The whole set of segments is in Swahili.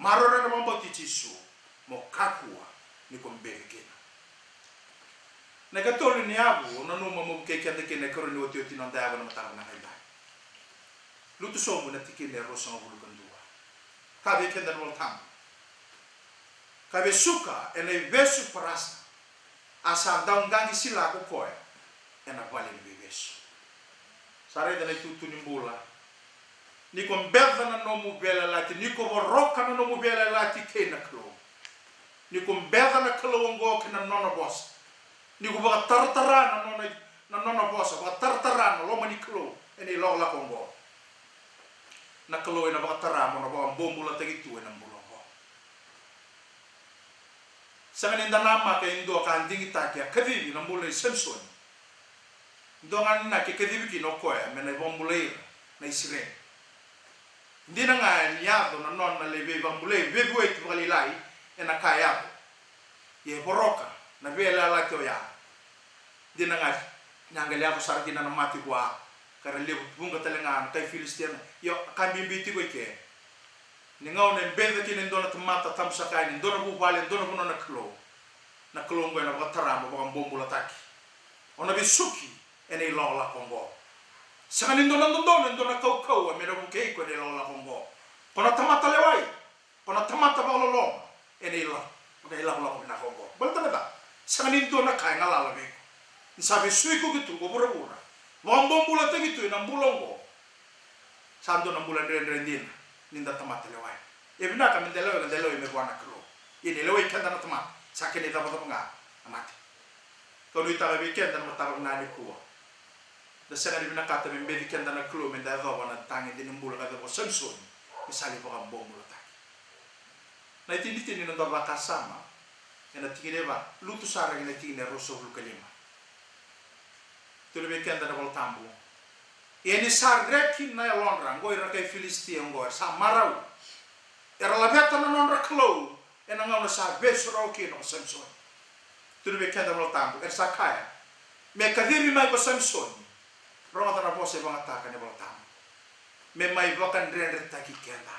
marora na mambo tichisu mo kakua ni kombekena na katolu ni abu na numa mo keke ande kene karo ni oti non daya na matara na kaila lutu somu na tikine rosa ngulu kandua kabe kenda no tam kabe suka ene vesu parasa asa daungangi sila ko koe ena vale ni bebesu sare dana tutu ni mbula ni ko mbedda na no mu bela lati ni ko roka na no mu bela lati kena klo ni ko mbedda na klo ngo kena nona boss ni ko ba tartara na nona boss ba tartara na lo mani klo eni lo la kongo na klo ena ba tara mo na ba bombula tagi tu ena mbulongo sangani ndanama ke ndo ka ndingi takia kadivi na mbule Samson ndonga na ke kadivi ki no koe mena bombule na Israel ndina nga niado na non na lebe bombule bebu et balilai ena kaya ye boroka na bela la to ya ndina nga nyangale ako sargina na mati kwa kare lebu bunga talenga kai Filistiano yo kambi biti ko ke ni ngau ne benda ki ndona tomata tamsaka ni ndona bu bale ndona bu na klo ngo na batara mo ba bombula taki ona bisuki ene lo la kongo sangani ndona kau me bu ke ko ne lo la kongo kona tamata lewai kona tamata ba lo ene lo ko na kongo balta ba sangani ndona kai ngala la be sabe sui ko gitu go bura bombula taki tu na mbulongo sando na mbula ndendina ninda tamata lewai ebina ka mendelo me bwana kro ini lewai kanda na tamata sakene da bodo nga amati ko lui tara weekend na mata na ni ko da sanga ni na kata me mbedi kanda na klo me da do wana tangi din mbula ka do Samson misali po ang bombula ta na itindi ni ndo ba kasama ena tigire ba lutu sara ina tigine rosso blu kalima to le weekend na bol tambu eni sarreki na londra ngoi ra kai Filistia ngoi sa marau era la veta na non klo ena ngau na sa besro ki no Samson tu be kenda mo tambo er sakaya me kadiri mai ko Samson ronga na pose bang ataka ne mo tambo me mai bakan render taki kenda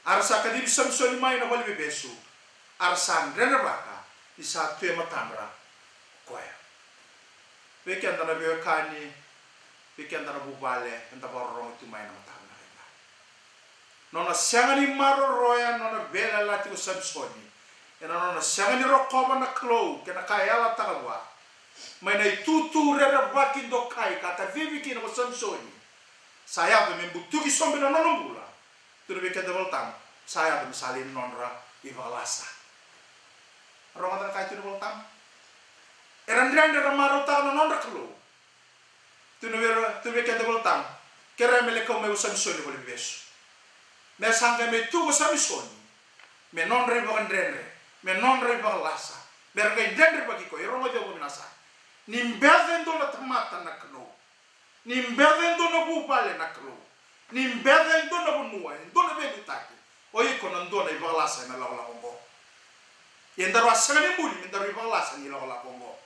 arsa kadiri Samson mai na bali besu arsa render baka isa tu ma tambra koya be kenda na be kani be kenda na bubale enda borong tu mai na tambo nona sangani maro roya nona bela lati ko Samsoni ena nona sangani rokoba na klo kena kaya la tagawa mai na tutu rera baki do kai kata vivi ki no Samsoni saya be membutuki sombe na nona bula tu be keda voltam saya be salin nonra ivalasa ronga ta kai tu voltam eran randa maro ta na nona klo tu be keda voltam kera mele ko me Samsoni boli beso me sanga me tu ko Samson me non re ba ndrendre me non re ba lasa me re ndrendre ba ki ko ero mo jogo minasa ni mbeze ndo na tamata na kno ni mbeze ndo na bu pale na kno ni mbeze ndo na bu nuwa ndo na be bitaki oyi ko ndo na ba lasa na la kongo yenda ro asani mbuli me ndaro ba lasa ni la kongo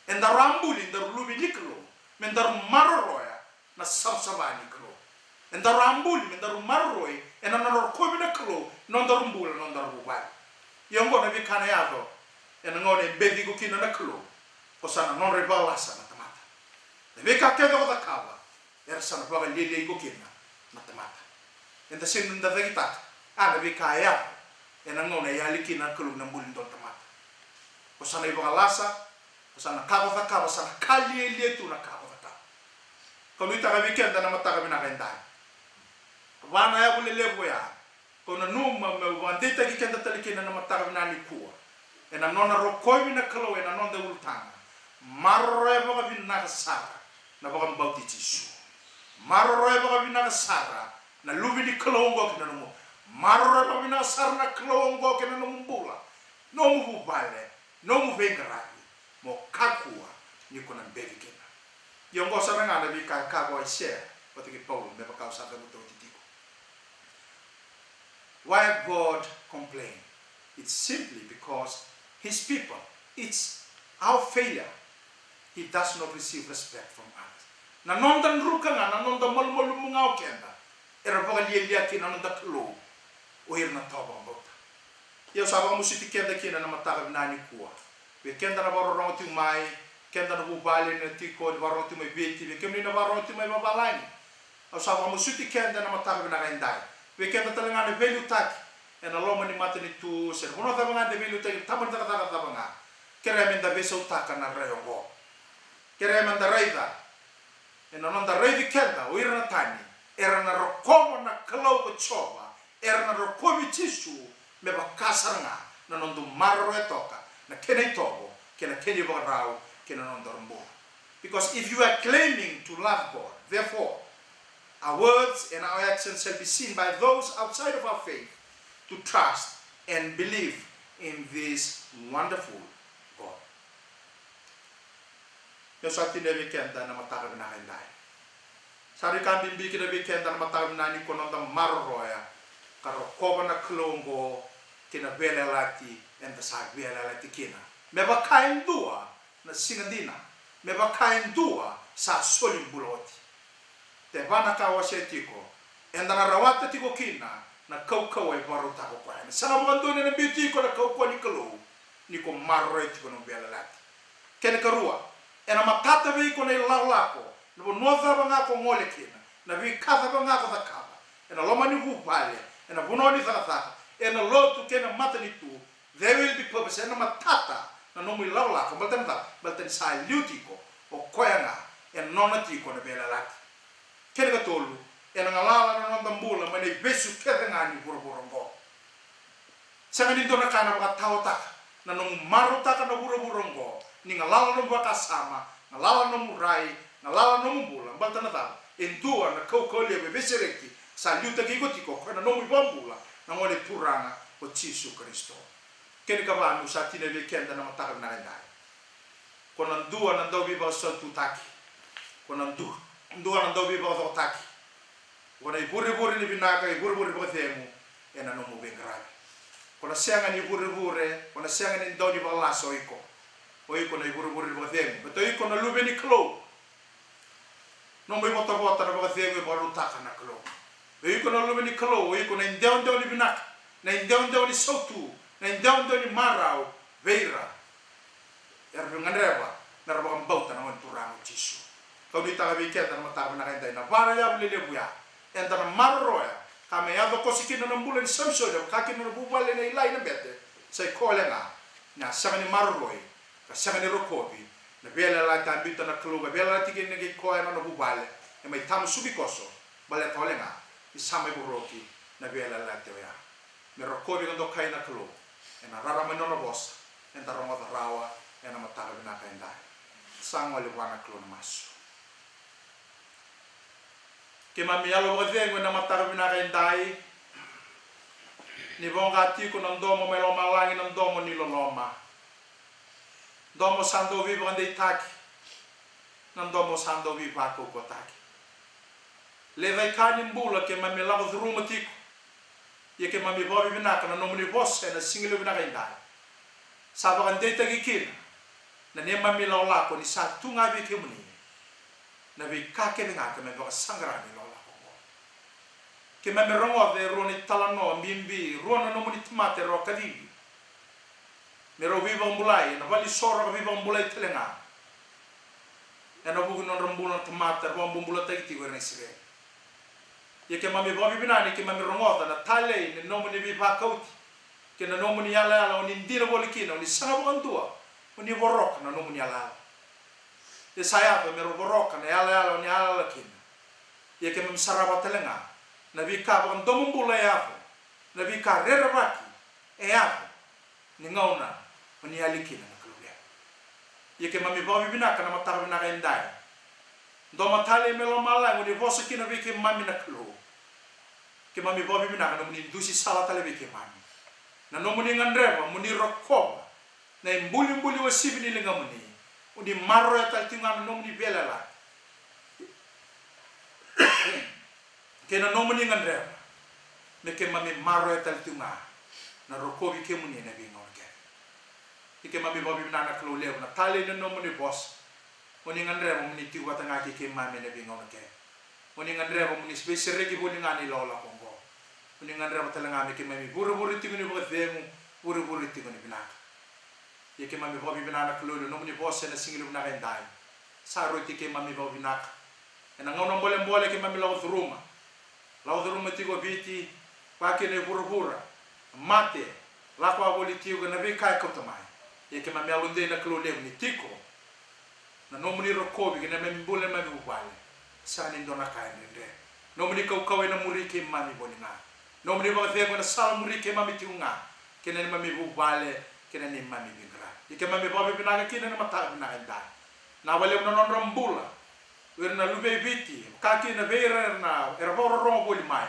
enda rambuli ndaro lubi niklo me ndaro maroroya na sabsabani kno enda rambuli me ndaro marroy ena nor ko mina klo non dar mbula non dar bubal yongo na bi kana yado ena ngone bedi ko kina na klo ko sana non rebala sana tamata de be ka ke do da kaba era sana ba lele ko kina na tamata enda sin nda vegita ana bi ka ya ena ngone ya likina klo na mbul ndo tamata ko sana ibo lasa ko sana kaba da kaba sana kali ele tu na kaba da ko luita ga bi kenda na mata ga bina kenda wana ya bule levo ya kona numa me wandeta ki kenda talikina na matara nani kuwa ena nona rokoi na kalo ena nonda ultanga marre ba binna sara na ba mbauti tisu marre ba binna sara na lubi di kalo ngo kina no marre ba binna sara na kalo ngo kina no mbula no mu bale no mu vengra mo kakua ni kona mbeli kina yongo sara ngana bi ka ka go share pati ki Paul me ba ka usaka mo to. Why God complained? It's simply because his people, it's our failure. He does not receive respect from others. Na nondan ruka nga, na nondan malumulumungao kenda. Era baka liya ki na nondan klo. o irna toba mbota ia saba musiti kenda kina na mataka nani kuwa be kenda na baro ronti mai kenda na bubali na tiko di baro ti mai beti be kemni na baro ti mai babalani au saba musiti kenda na mataka na rendai be kenda talenga na velu taki ena loma ni mata ni tu se hono ta banga de velu taki taman ta banga kere menda besa utaka na rayongo kere menda raida ena nonda raidi kenda o irna tani era na rokomo na kalau ko choba era na rokomi tisu me ba kasaranga na nondu marro etoka na kene tobo kena kene ba rau kena nonda rombo because if you are claiming to love God therefore our words and our actions shall be seen by those outside of our faith to trust and believe in this wonderful God. Yosati ne kenda na mataka na handai sari kan bimbi kina weekend na matam nani kono da marroya karo koba na klongo kina bela lati enta sa bela lati kina me ba kain dua na singadina me ba kain dua sa solim buloti te bana ka wasetiko enda na rawata tiko kina na kau ai baru ta ko kwa sana mo ndone na biti ko na kau ni klo ni ko marro tiko no bela lati kene karua ena matata vi ko na lako no noza banga ko ngole kina na vi kaza banga ko takaba ena loma ni bubale ena bunoni zakata ena lotu kena matani tu there will be purpose ena matata na no mi lawla ko baltan sa lutiko o koyanga en nonati ko na bela lati kene ka tolu ena ngalala na nonda mbula mane besu kedanga ni burburongo sanga ni dona kana ba tauta na no maruta kana burburongo ni ngalala no ba sama ngalala no murai na lala no mbula mbata na ta endua na kau le be besereki sa luta ki gotiko kana no mbula na ngole turanga o Jesu Kristo kene ka ba no sa tine be kenda na mataka na ndai kona ndua na ndo biba so tutaki kona ndua na ndo biba so taki kona ibure ni binaka ibure bo temu ena no mo bengrabi kona senga ni ibure kona senga ni ndo ni bala so iko oiko na ibure bo temu beto iko na lube ni klo no me bota na ba thego ba ruta kana klo e ko no lo ni klo e ko na ndeo ni binak na ndeo ni sotu na ndeo ni marau veira ngandreba na ba mbauta na onturang Jesu ko ni ta be keta na mata na kenda na para ya bule buya enda na marroya kame ya ko sikino na mbule ni samso de ka kino na bubale na ilai na bete sai ko lenga na sangani marroi ka sangani rokobi na bela la tambita na kluga bela la tiki ngi ko na no bubale e mai tamu subi koso bale tolenga i samai buroki na bela la teya me rokobi ndo kai na klu e na rara me no boss en ta rongo rawa e na mata na kai ndai sangwa le wana klu masu ke mami alo mo vengo na mata na kai ndai ni bonga ti ko ndo mo melo malangi ndo mo ni loloma domo sando vivo ande taki non domo sando vivo ako ko taki le vai kanin bula ke mami lavo druma tiko ye ke mami bobi binaka na nomuni bosse na singile binaka indai sabo ande taki kin na ne mami laula ko ni sa tunga bi ke muni na bi ka ke nga ke me ba sangra ni laula ko ke mami rongo de roni talano mbimbi rona nomuni tmate ro kadibi mero viva mbulai na vali soro viva mbulai telenga ena bugu non rambula tomata ro mbula tagiti go nesire ye ke mami bobi binani ke mami rongota na tale ne nomu ni viva kauti ke na nomu ni ala oni ndira bolikina oni sanga bontua oni borok na nomu ni ala e saya be mero borok na ala oni ala kina ye ke mami saraba telenga na vi ka bon domu mbula ya na vi ka rerabaki e ya ni ngauna oni alikina na klubia ye ke mami bobi binaka na matar binaka indai do matale melo mala ngoni boso kina be ke mami na klo ke mami bobi binaka na muni dusi sala tale be ke mami na no muni ngandreba muni rokoba na mbuli wasibi ni lenga muni uni marro ya taltinga no muni belela ke na no muni ngandreba me ke mami marro ya taltinga na rokobi ke muni na binga ike mami bobi binana klo leo na tale no muni boss oni ngandre mo muni tiwa tanga ke mami ne bingo ke oni ngandre mo muni spesial regi boni ngani lola kongo uningan ra batala ngame ke mami buru-buru tinguni bo themu buru-buru tinguni binaka ye ke mami bo binana klulu no muni bosse na singilu binaka ndai sa roti ke mami bo binaka ena ngono mbole ke mami lawo dhuruma tigo biti pa ke ne buru-bura mate la kwa boli tigo na be kai kotomai ye ke mami alunde na klulu ni tiko na no muni rokobi ke na mami bole mami ubale sa ni ndona kai ndre no muni kau na muri ke mami bolinga no muni ba thego na sala muri ke mami tiunga ke na mami ubale ke na ni mami bingra ke mami ba binaga ke na mata binaga nda na wale no non rambula wer na lube biti ka ke na vera na era boro ro boli mai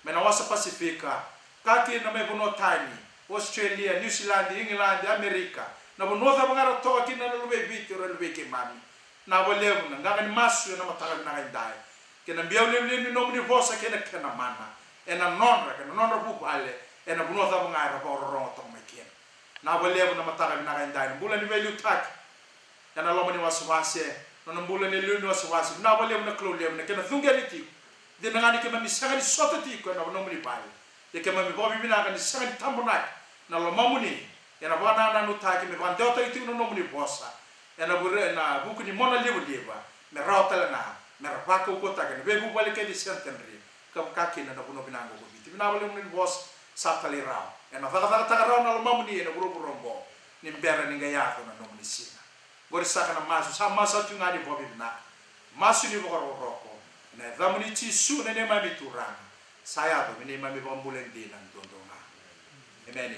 mena wasa pasifika ka ke na me bono tani Australia, New Zealand, England, America na bono tha bangara to ke na lube biti ro lube ke mami na wale na ngani masu na mata binaga nda ke na biaule ni no muni vosa ke na mana ena nonra bubale ena buno tha bangara boro ro to me ke na wale na mata binaga nda bula ni velu tak ena lo mani waswase no mbula ni lunu waswase na wale na klole na kena thungeliti de ngani ke mami sanga ni sotati ko na no muni pale de ke mami bobi bina kan sanga ni tambona na lo mamuni ena bana na no taki me ban dota itu no muni bosa ena bure na buku ni mona leba me rotala na me rapaka ko taka be bu wale ke di sentenri ka ke na no bina ngo biti bina wale muni bos satali rao ena taka rao na lo mamuni ena buru rombo ni mbera ni ngaya ko na no muni sina gori saka na masu sa masa tu ngani bobi na masu ni bokoro roko na zamuni ti su ne mami turana saya do ne mami bombulen dinan dondona amen.